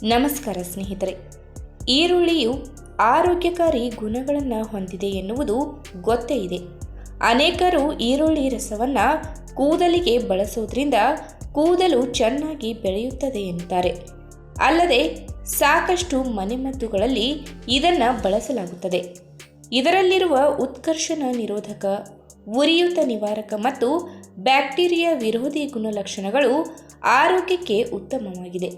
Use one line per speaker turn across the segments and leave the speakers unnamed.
ನಮಸ್ಕಾರ ಸ್ನೇಹಿತರೆ. ಈರುಳ್ಳಿಯು ಆರೋಗ್ಯಕಾರಿ ಗುಣಗಳನ್ನು ಹೊಂದಿದೆ ಎನ್ನುವುದು ಗೊತ್ತೇ ಇದೆ. ಅನೇಕರು ಈರುಳ್ಳಿ ರಸವನ್ನು ಕೂದಲಿಗೆ ಬಳಸೋದ್ರಿಂದ ಕೂದಲು ಚೆನ್ನಾಗಿ ಬೆಳೆಯುತ್ತದೆ ಎನ್ನುತ್ತಾರೆ. ಅಲ್ಲದೆ ಸಾಕಷ್ಟು ಮನೆಮದ್ದುಗಳಲ್ಲಿ ಇದನ್ನು ಬಳಸಲಾಗುತ್ತದೆ. ಇದರಲ್ಲಿರುವ ಉತ್ಕರ್ಷಣ ನಿರೋಧಕ, ಉರಿಯೂತ ನಿವಾರಕ ಮತ್ತು ಬ್ಯಾಕ್ಟೀರಿಯಾ ವಿರೋಧಿ ಗುಣಲಕ್ಷಣಗಳು ಆರೋಗ್ಯಕ್ಕೆ ಉತ್ತಮವಾಗಿದೆ.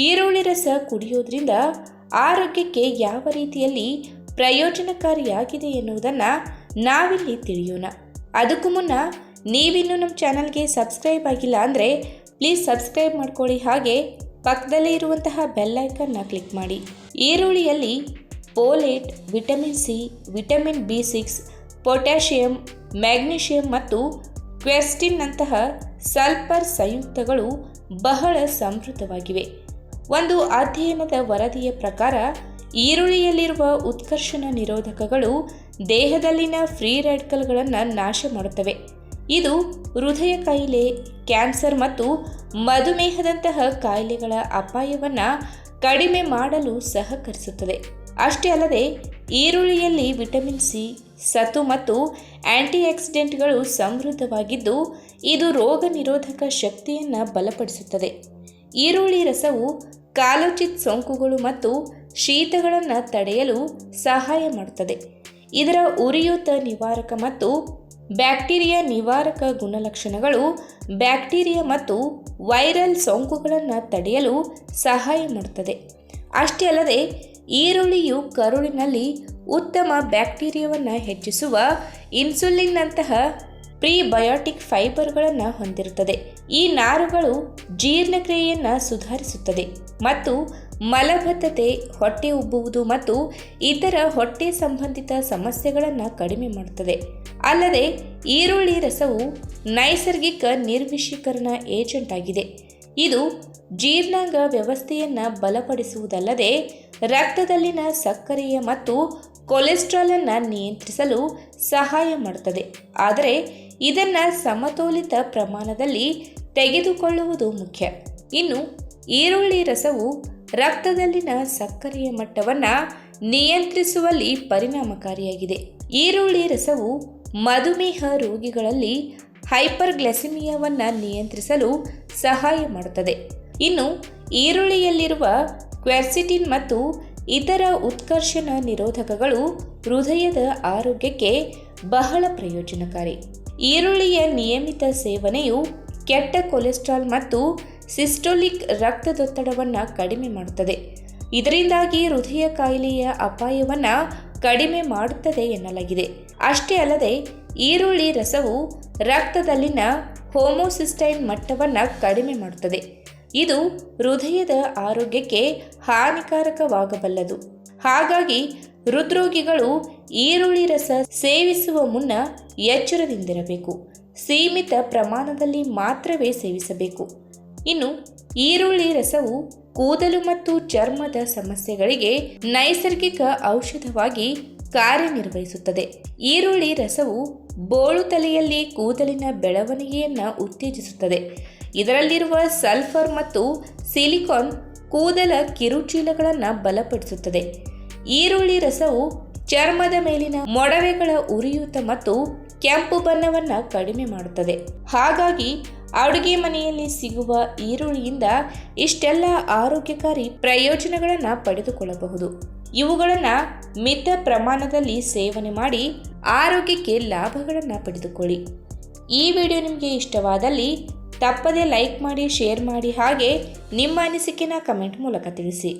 ಈರುಳ್ಳಿ ರಸ ಕುಡಿಯೋದ್ರಿಂದ ಆರೋಗ್ಯಕ್ಕೆ ಯಾವ ರೀತಿಯಲ್ಲಿ ಪ್ರಯೋಜನಕಾರಿಯಾಗಿದೆ ಎನ್ನುವುದನ್ನು ನಾವಿಲ್ಲಿ ತಿಳಿಯೋಣ. ಅದಕ್ಕೂ ಮುನ್ನ ನೀವಿನ್ನೂ ನಮ್ಮ ಚಾನಲ್ಗೆ ಸಬ್ಸ್ಕ್ರೈಬ್ ಆಗಿಲ್ಲ ಅಂದರೆ ಪ್ಲೀಸ್ ಸಬ್ಸ್ಕ್ರೈಬ್ ಮಾಡ್ಕೊಳ್ಳಿ. ಹಾಗೆ ಪಕ್ಕದಲ್ಲೇ ಇರುವಂತಹ ಬೆಲ್ ಐಕನ್ನ ಕ್ಲಿಕ್ ಮಾಡಿ. ಈರುಳ್ಳಿಯಲ್ಲಿ folate, vitamin C, vitamin B6, potassium, magnesium ಮತ್ತು ಕ್ವೆರ್ಸೆಟಿನ್ನಂತಹ ಸಲ್ಫರ್ ಸಂಯುಕ್ತಗಳು ಬಹಳ ಸಮೃದ್ಧವಾಗಿವೆ. ಒಂದು ಅಧ್ಯಯನದ ವರದಿಯ ಪ್ರಕಾರ ಈರುಳ್ಳಿಯಲ್ಲಿರುವ ಉತ್ಕರ್ಷಣ ನಿರೋಧಕಗಳು ದೇಹದಲ್ಲಿನ ಫ್ರೀ ರ್ಯಾಡಿಕಲ್ಗಳನ್ನು ನಾಶ ಮಾಡುತ್ತವೆ. ಇದು ಹೃದಯ ಕಾಯಿಲೆ, ಕ್ಯಾನ್ಸರ್ ಮತ್ತು ಮಧುಮೇಹದಂತಹ ಕಾಯಿಲೆಗಳ ಅಪಾಯವನ್ನು ಕಡಿಮೆ ಮಾಡಲು ಸಹಕರಿಸುತ್ತದೆ. ಅಷ್ಟೇ ಅಲ್ಲದೆ ಈರುಳ್ಳಿಯಲ್ಲಿ ವಿಟಮಿನ್ ಸಿ, ಸತು ಮತ್ತು ಆಂಟಿಆಕ್ಸಿಡೆಂಟ್ಗಳು ಸಮೃದ್ಧವಾಗಿದ್ದು ಇದು ರೋಗ ನಿರೋಧಕ ಶಕ್ತಿಯನ್ನು ಬಲಪಡಿಸುತ್ತದೆ. ಈರುಳ್ಳಿ ರಸವು ಕಾಲೋಚಿತ ಸೋಂಕುಗಳು ಮತ್ತು ಶೀತಗಳನ್ನು ತಡೆಯಲು ಸಹಾಯ ಮಾಡುತ್ತದೆ. ಇದರ ಉರಿಯೂತ ನಿವಾರಕ ಮತ್ತು ಬ್ಯಾಕ್ಟೀರಿಯಾ ನಿವಾರಕ ಗುಣಲಕ್ಷಣಗಳು ಬ್ಯಾಕ್ಟೀರಿಯಾ ಮತ್ತು ವೈರಲ್ ಸೋಂಕುಗಳನ್ನು ತಡೆಯಲು ಸಹಾಯ ಮಾಡುತ್ತದೆ. ಅಷ್ಟೇ ಅಲ್ಲದೆ ಈರುಳ್ಳಿಯು ಕರುಳಿನಲ್ಲಿ ಉತ್ತಮ ಬ್ಯಾಕ್ಟೀರಿಯಾವನ್ನು ಹೆಚ್ಚಿಸುವ ಇನ್ಸುಲಿನ್ನಂತಹ ಪ್ರಿಬಯೋಟಿಕ್ ಫೈಬರ್ಗಳನ್ನು ಹೊಂದಿರುತ್ತದೆ. ಈ ನಾರುಗಳು ಜೀರ್ಣಕ್ರಿಯೆಯನ್ನು ಸುಧಾರಿಸುತ್ತದೆ ಮತ್ತು ಮಲಬದ್ಧತೆ, ಹೊಟ್ಟೆ ಉಬ್ಬುವುದು ಮತ್ತು ಇತರ ಹೊಟ್ಟೆ ಸಂಬಂಧಿತ ಸಮಸ್ಯೆಗಳನ್ನು ಕಡಿಮೆ ಮಾಡುತ್ತದೆ. ಅಲ್ಲದೆ ಈರುಳ್ಳಿ ರಸವು ನೈಸರ್ಗಿಕ ನಿರ್ವಿಷೀಕರಣ ಏಜೆಂಟ್ ಆಗಿದೆ. ಇದು ಜೀರ್ಣಾಂಗ ವ್ಯವಸ್ಥೆಯನ್ನು ಬಲಪಡಿಸುವುದಲ್ಲದೆ ರಕ್ತದಲ್ಲಿನ ಸಕ್ಕರೆಯ ಮತ್ತು ಕೊಲೆಸ್ಟ್ರಾಲನ್ನು ನಿಯಂತ್ರಿಸಲು ಸಹಾಯ ಮಾಡುತ್ತದೆ. ಆದರೆ ಇದನ್ನು ಸಮತೋಲಿತ ಪ್ರಮಾಣದಲ್ಲಿ ತೆಗೆದುಕೊಳ್ಳುವುದು ಮುಖ್ಯ. ಇನ್ನು ಈರುಳ್ಳಿ ರಸವು ರಕ್ತದಲ್ಲಿನ ಸಕ್ಕರೆಯ ಮಟ್ಟವನ್ನು ನಿಯಂತ್ರಿಸುವಲ್ಲಿ ಪರಿಣಾಮಕಾರಿಯಾಗಿದೆ. ಈರುಳ್ಳಿ ರಸವು ಮಧುಮೇಹ ರೋಗಿಗಳಲ್ಲಿ ಹೈಪರ್ಗ್ಲೈಸೆಮಿಯಾವನ್ನು ನಿಯಂತ್ರಿಸಲು ಸಹಾಯ ಮಾಡುತ್ತದೆ. ಇನ್ನು ಈರುಳ್ಳಿಯಲ್ಲಿರುವ ಕ್ವೆರ್ಸೆಟಿನ್ ಮತ್ತು ಇತರ ಉತ್ಕರ್ಷಣ ನಿರೋಧಕಗಳು ಹೃದಯದ ಆರೋಗ್ಯಕ್ಕೆ ಬಹಳ ಪ್ರಯೋಜನಕಾರಿ. ಈರುಳ್ಳಿಯ ನಿಯಮಿತ ಸೇವನೆಯು ಕೆಟ್ಟ ಕೊಲೆಸ್ಟ್ರಾಲ್ ಮತ್ತು ಸಿಸ್ಟೋಲಿಕ್ ರಕ್ತದೊತ್ತಡವನ್ನು ಕಡಿಮೆ ಮಾಡುತ್ತದೆ. ಇದರಿಂದಾಗಿ ಹೃದಯ ಕಾಯಿಲೆಯ ಅಪಾಯವನ್ನು ಕಡಿಮೆ ಮಾಡುತ್ತದೆ ಎನ್ನಲಾಗಿದೆ. ಅಷ್ಟೇ ಅಲ್ಲದೆ ಈರುಳ್ಳಿ ರಸವು ರಕ್ತದಲ್ಲಿನ ಹೋಮೋಸಿಸ್ಟೈನ್ ಮಟ್ಟವನ್ನು ಕಡಿಮೆ ಮಾಡುತ್ತದೆ. ಇದು ಹೃದಯದ ಆರೋಗ್ಯಕ್ಕೆ ಹಾನಿಕಾರಕವಾಗಬಲ್ಲದು. ಹಾಗಾಗಿ ಹೃದ್ರೋಗಿಗಳು ಈರುಳ್ಳಿ ರಸ ಸೇವಿಸುವ ಮುನ್ನ ಎಚ್ಚರದಿಂದಿರಬೇಕು. ಸೀಮಿತ ಪ್ರಮಾಣದಲ್ಲಿ ಮಾತ್ರವೇ ಸೇವಿಸಬೇಕು. ಇನ್ನು ಈರುಳ್ಳಿ ರಸವು ಕೂದಲು ಮತ್ತು ಚರ್ಮದ ಸಮಸ್ಯೆಗಳಿಗೆ ನೈಸರ್ಗಿಕ ಔಷಧವಾಗಿ ಕಾರ್ಯನಿರ್ವಹಿಸುತ್ತದೆ. ಈರುಳ್ಳಿ ರಸವು ಬೋಳು ತಲೆಯಲ್ಲಿ ಕೂದಲಿನ ಬೆಳವಣಿಗೆಯನ್ನು ಉತ್ತೇಜಿಸುತ್ತದೆ. ಇದರಲ್ಲಿರುವ ಸಲ್ಫರ್ ಮತ್ತು ಸಿಲಿಕಾನ್ ಕೂದಲ ಕಿರುಚೀಲಗಳನ್ನು ಬಲಪಡಿಸುತ್ತದೆ. ಈರುಳ್ಳಿ ರಸವು ಚರ್ಮದ ಮೇಲಿನ ಮೊಡವೆಗಳ ಉರಿಯೂತ ಮತ್ತು ಕೆಂಪು ಬಣ್ಣವನ್ನು ಕಡಿಮೆ ಮಾಡುತ್ತದೆ. ಹಾಗಾಗಿ ಅಡುಗೆ ಮನೆಯಲ್ಲಿ ಸಿಗುವ ಈರುಳ್ಳಿಯಿಂದ ಇಷ್ಟೆಲ್ಲ ಆರೋಗ್ಯಕಾರಿ ಪ್ರಯೋಜನಗಳನ್ನು ಪಡೆದುಕೊಳ್ಳಬಹುದು. ಇವುಗಳನ್ನು ಮಿತ ಪ್ರಮಾಣದಲ್ಲಿ ಸೇವನೆ ಮಾಡಿ ಆರೋಗ್ಯಕ್ಕೆ ಲಾಭಗಳನ್ನು ಪಡೆದುಕೊಳ್ಳಿ. ಈ ವಿಡಿಯೋ ನಿಮಗೆ ಇಷ್ಟವಾದಲ್ಲಿ ತಪ್ಪದೇ ಲೈಕ್ ಮಾಡಿ, ಶೇರ್ ಮಾಡಿ, ಹಾಗೆ ನಿಮ್ಮ ಅನಿಸಿಕೆನ ಕಮೆಂಟ್ ಮೂಲಕ ತಿಳಿಸಿ.